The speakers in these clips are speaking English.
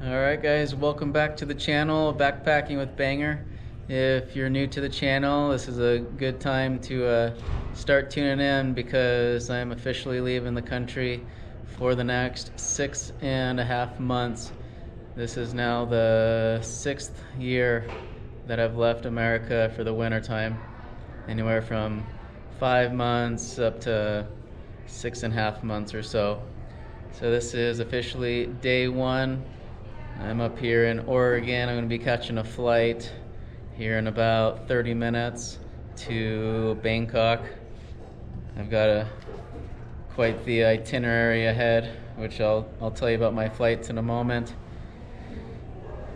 Alright guys, welcome back to the channel, Backpacking with Banger. If you're new to the channel, this is a good time to start tuning in because I'm officially leaving the country for the next 6.5 months. This is now the 6th year that I've left America for the winter time. Anywhere from 5 months up to 6.5 months or so. So this is officially day one. I'm up here in Oregon. I'm going to be catching a flight here in about 30 minutes to Bangkok. I've got quite the itinerary ahead, which I'll tell you about my flights in a moment.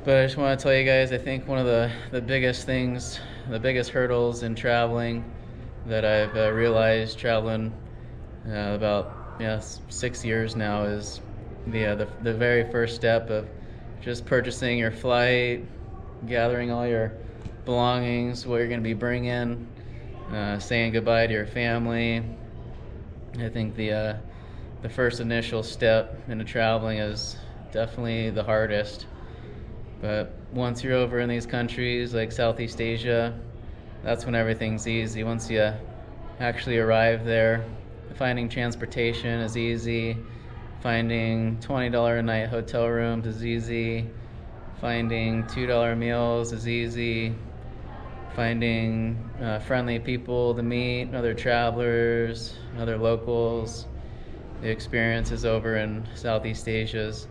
But I just want to tell you guys, I think one of the biggest things, the biggest hurdles in traveling that I've realized traveling about 6 years now is the very first step of just purchasing your flight, gathering all your belongings, what you're going to be bringing, saying goodbye to your family. I think the first initial step into traveling is definitely the hardest. But once you're over in these countries like Southeast Asia, that's when everything's easy. Once you actually arrive there, finding transportation is easy. Finding $20 a night hotel rooms is easy. Finding $2 meals is easy. Finding friendly people to meet, other travelers, other locals. The experiences over in Southeast Asia is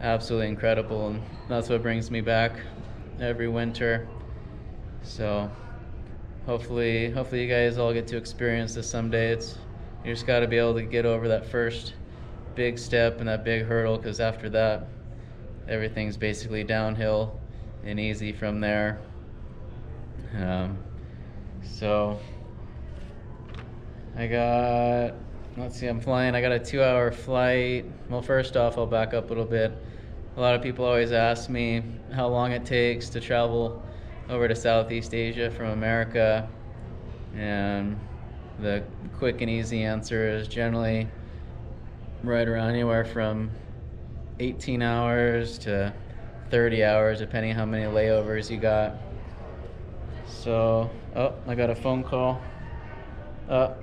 absolutely incredible, and that's what brings me back every winter. So hopefully you guys all get to experience this someday. You just got to be able to get over that first big step and that big hurdle, because after that everything's basically downhill and easy from there. So I'm flying. I got a 2-hour flight. Well, first off, I'll back up a little bit. A lot of people always ask me how long it takes to travel over to Southeast Asia from America, and the quick and easy answer is generally right around anywhere from 18 hours to 30 hours, depending on how many layovers you got. So, I got a phone call.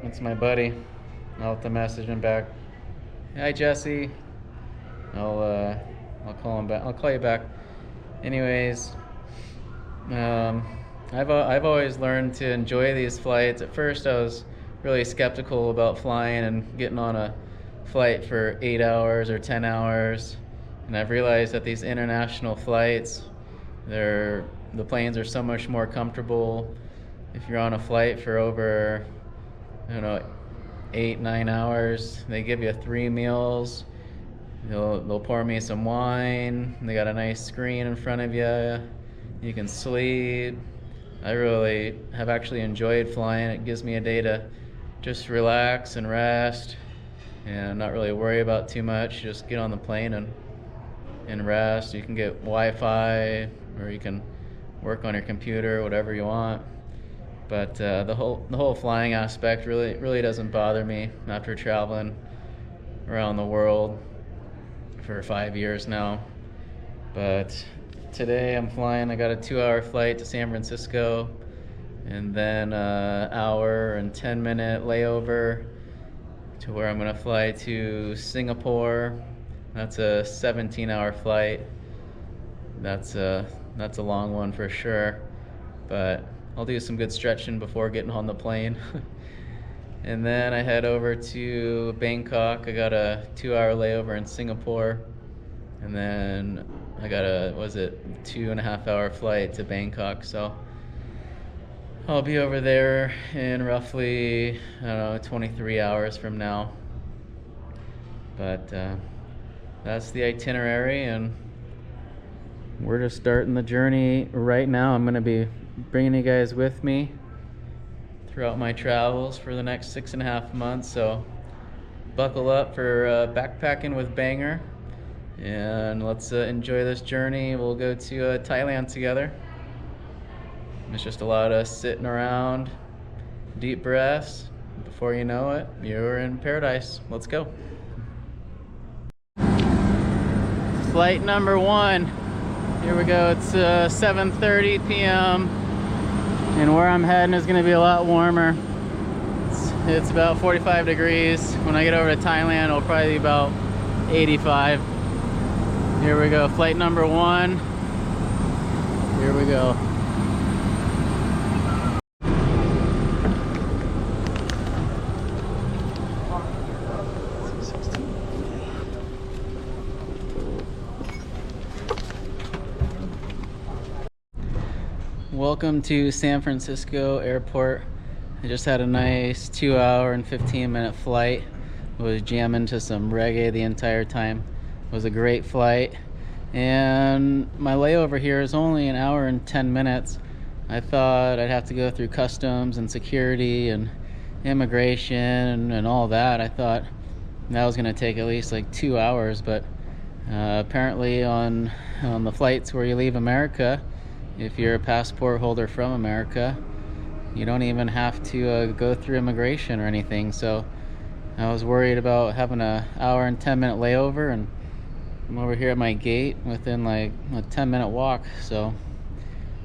It's my buddy. I'll have to message him back. Hi, Jesse. I'll call him back. I'll call you back. Anyways, I've always learned to enjoy these flights. At first, I was really skeptical about flying and getting on a flight for 8 hours or 10 hours, and I've realized that these international flights, the planes are so much more comfortable. If you're on a flight for over 8-9 hours, they give you 3 meals. They'll pour me some wine. They got a nice screen in front of you. You can sleep. I really have actually enjoyed flying. It gives me a day to just relax and rest and not really worry about too much. Just get on the plane and rest. You can get Wi-Fi, or you can work on your computer, whatever you want. But the whole flying aspect really doesn't bother me after traveling around the world for 5 years now. But today I'm flying. I got a 2-hour flight to San Francisco, and then an hour and 10-minute layover to where I'm gonna fly to Singapore. That's a 17-hour flight. That's a long one for sure, but I'll do some good stretching before getting on the plane. And then I head over to Bangkok. I got a 2-hour layover in Singapore, and then I got a 2.5-hour flight to Bangkok. So I'll be over there in roughly 23 hours from now. But that's the itinerary, and we're just starting the journey right now. I'm going to be bringing you guys with me throughout my travels for the next 6.5 months. So buckle up for Backpacking with Banger, and let's enjoy this journey. We'll go to Thailand together. It's just a lot of sitting around, deep breaths. Before you know it, you're in paradise. Let's go. Flight number 1. Here we go. It's 7:30 p.m. and where I'm heading is going to be a lot warmer. It's about 45 degrees. When I get over to Thailand, it'll probably be about 85. Here we go. Flight number 1. Here we go. Welcome to San Francisco Airport. I just had a nice 2-hour and 15-minute flight. Was jamming to some reggae the entire time. It was a great flight. And my layover here is only an hour and 10 minutes. I thought I'd have to go through customs and security and immigration and all that. I thought that was going to take at least like 2 hours, but apparently on the flights where you leave America, if you're a passport holder from America, you don't even have to go through immigration or anything. So I was worried about having an hour and 10-minute layover, and I'm over here at my gate within like a 10-minute walk. So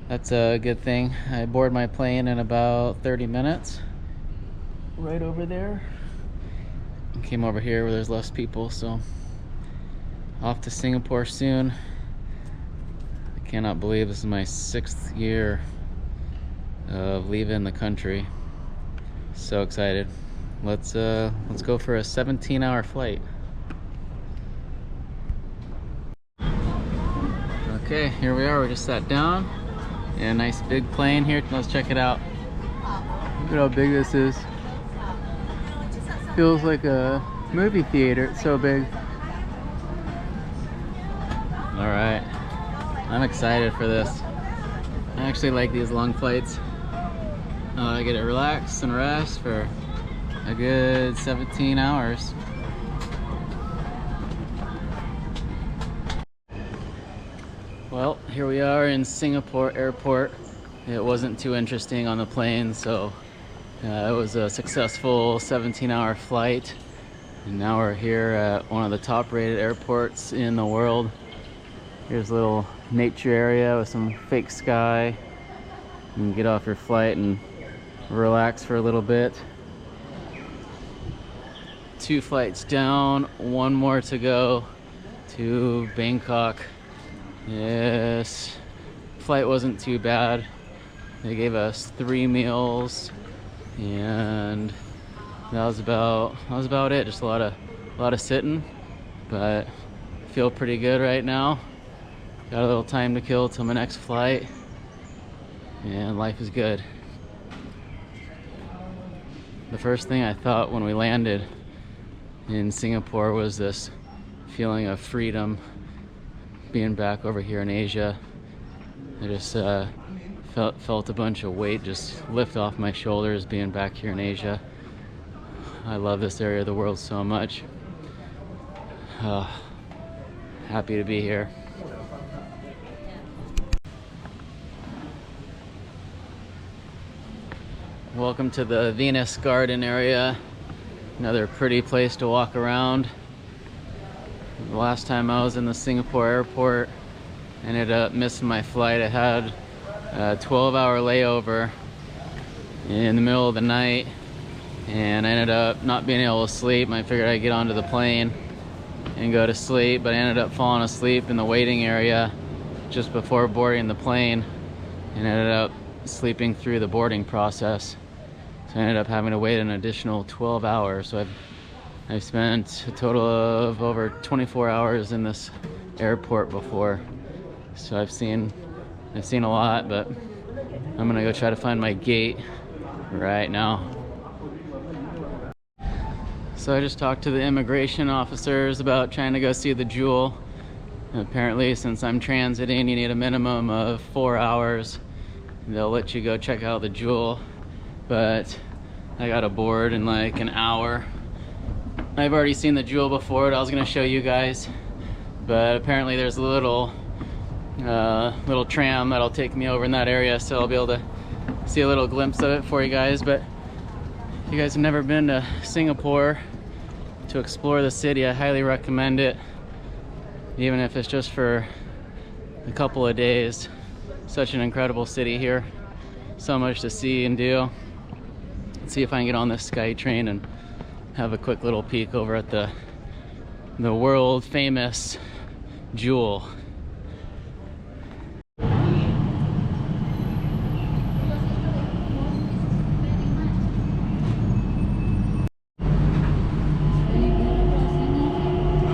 that's a good thing. I board my plane in about 30 minutes. Right over there. I came over here where there's less people, so off to Singapore soon. Cannot believe this is my 6th year of leaving the country. So excited. Let's go for a 17-hour flight. Okay, here we are. We just sat down. Yeah, nice big plane here. Let's check it out. Look at how big this is. Feels like a movie theater. It's so big. All right. I'm excited for this. I actually like these long flights. I get to relax and rest for a good 17 hours. Well, here we are in Singapore Airport. It wasn't too interesting on the plane, so it was a successful 17-hour flight. And now we're here at one of the top-rated airports in the world. Here's a little nature area with some fake sky. You can get off your flight and relax for a little bit. 2 flights down, 1 more to go to Bangkok. Yes, flight wasn't too bad. They gave us 3 meals, and that was about it. Just a lot of sitting, but I feel pretty good right now. Got a little time to kill till my next flight, and life is good. The first thing I thought when we landed in Singapore was this feeling of freedom, being back over here in Asia. I just felt a bunch of weight just lift off my shoulders being back here in Asia. I love this area of the world so much. Happy to be here. Welcome to the Venus Garden area. Another pretty place to walk around. The last time I was in the Singapore airport, I ended up missing my flight. I had a 12-hour layover in the middle of the night, and I ended up not being able to sleep. I figured I'd get onto the plane and go to sleep, but I ended up falling asleep in the waiting area just before boarding the plane, and ended up sleeping through the boarding process. So I ended up having to wait an additional 12 hours. So I've spent a total of over 24 hours in this airport before. So I've seen a lot, but I'm gonna go try to find my gate right now. So I just talked to the immigration officers about trying to go see the Jewel. And apparently, since I'm transiting, you need a minimum of 4 hours. They'll let you go check out the Jewel, but I got a board in like an hour. I've already seen the Jewel before. I was gonna show you guys, but apparently there's a little tram that'll take me over in that area, so I'll be able to see a little glimpse of it for you guys. But if you guys have never been to Singapore to explore the city, I highly recommend it. even if it's just for a couple of days. Such an incredible city here. So much to see and do. Let's see if I can get on this sky train and have a quick little peek over at the world famous Jewel.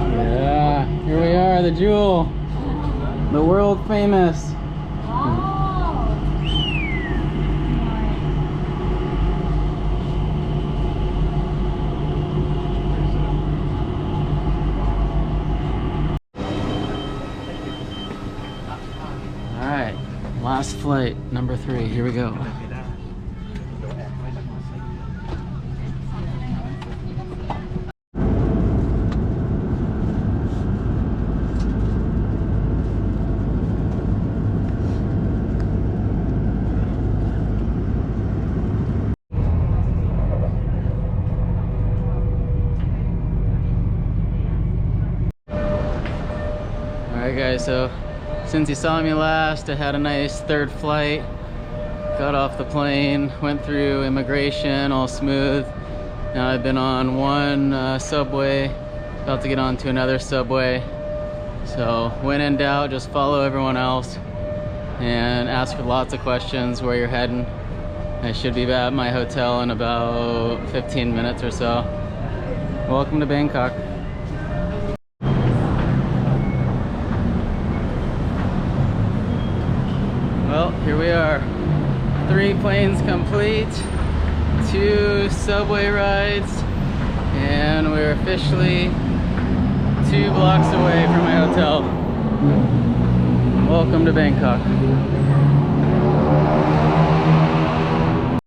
Yeah, here we are, the Jewel, the world famous. Alright, last flight, number 3, here we go. Alright guys, so since you saw me last, I had a nice third flight. Got off the plane, went through immigration, all smooth. Now I've been on one subway, about to get on to another subway. So when in doubt, just follow everyone else and ask lots of questions where you're heading. I should be at my hotel in about 15 minutes or so. Welcome to Bangkok. Well, here we are. 3 planes complete, 2 subway rides, and we're officially 2 blocks away from my hotel. Welcome to Bangkok.